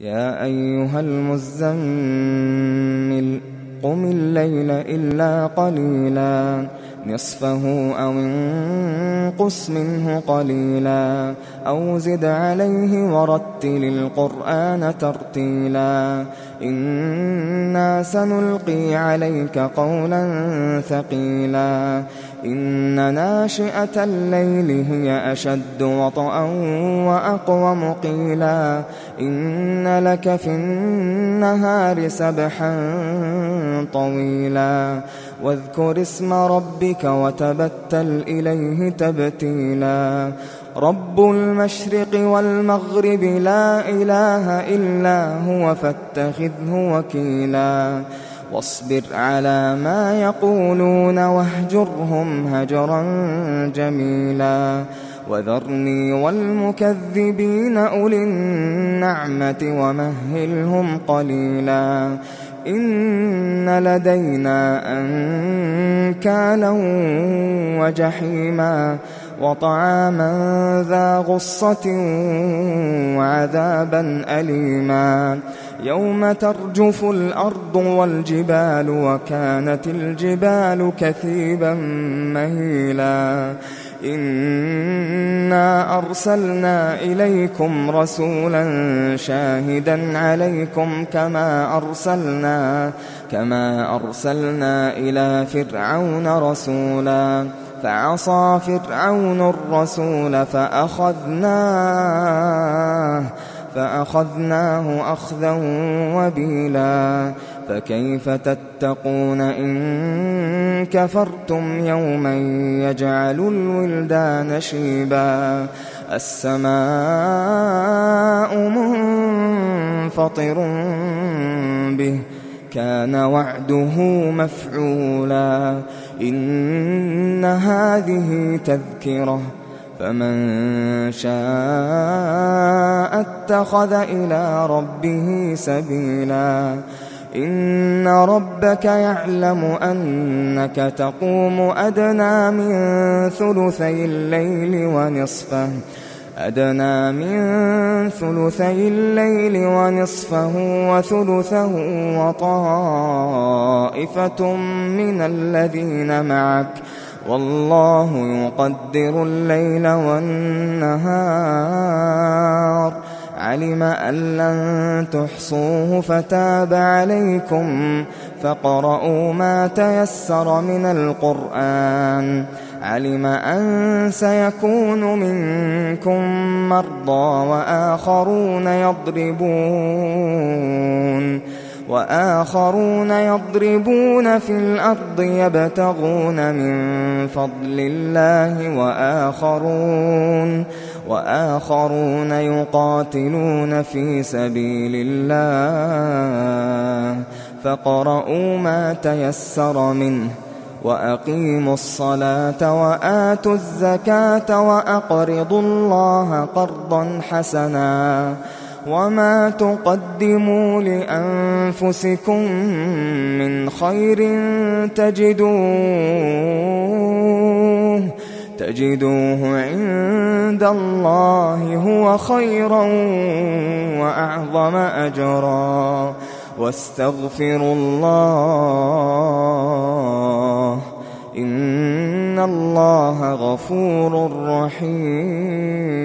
يا أيها المزمل قم الليل إلا قليلا نصفه أو انقص منه قليلا أو زد عليه ورتل القرآن ترتيلا إنا سنلقي عليك قولا ثقيلا إن ناشئة الليل هي أشد وطئا وأقوم قيلا إن لك في النهار سبحا طويلا واذكر اسم ربك وتبتل إليه تبتيلا رب المشرق والمغرب لا إله إلا هو فاتخذه وكيلا واصبر على ما يقولون واهجرهم هجرا جميلا وذرني والمكذبين أولي النعمة ومهلهم قليلا إن لدينا أنكالا وجحيما وطعاما ذا غصة وعذابا أليما يوم ترجف الأرض والجبال وكانت الجبال كثيبا مهيلا إنا أرسلنا إليكم رسولا شاهدا عليكم كما أرسلنا إلى فرعون رسولا فعصى فرعون الرسول فأخذناه أخذا وبيلا فكيف تتقون إن كفرتم يوما يجعل الولدان شيبا السماء منفطر به كان وعده مفعولا إن هذه تذكرة فمن شاء اتخذ إلى ربه سبيلا إن ربك يعلم أنك تقوم أدنى من ثلثي الليل ونصفه وثلثه وطائفة من الذين معك والله يقدر الليل والنهار علم أن لن تحصوه فتاب عليكم فاقرؤوا ما تيسر من القرآن علم أن سيكون منكم مرضى وآخرون يضربون في الأرض يبتغون من فضل الله وآخرون يقاتلون في سبيل الله فاقرؤوا ما تيسر منه وأقيموا الصلاة وآتوا الزكاة وأقرضوا الله قرضا حسنا وما تقدموا لأنفسكم من خير تجدوه عند الله هو خيرا وأعظم أجرا واستغفروا الله إن الله غفور رحيم.